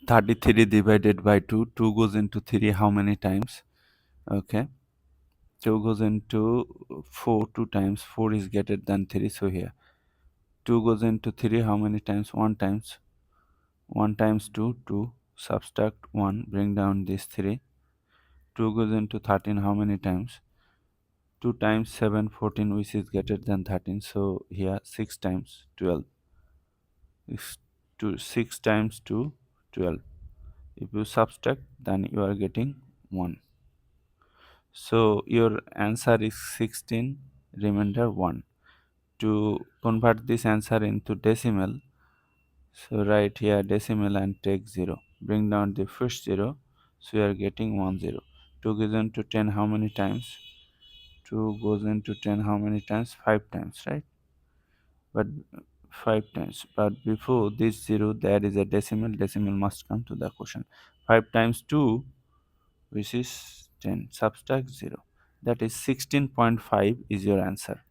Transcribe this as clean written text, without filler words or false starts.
33 divided by 2. 2 goes into 3 how many times? Okay. 2 goes into 4 2 times. 4 is greater than 3. So here 2 goes into 3 how many times? 1 times. 1 times 2, 2. Subtract 1, bring down this 3. 2 goes into 13 how many times? 2 times 7, 14, which is greater than 13. So here 6 times 12. 6 times 2, 12. If you subtract, then you are getting 1. So your answer is 16, remainder 1. To convert this answer into decimal, so write here decimal and take 0. Bring down the first 0, so you are getting 1 0. 2 goes into 10 how many times? 2 goes into 10 how many times? 5 times, right? But 5 times. But before this 0, there is a decimal. Decimal must come to the question. 5 times 2, which is 10. Subtract 0. That is 16.5 is your answer.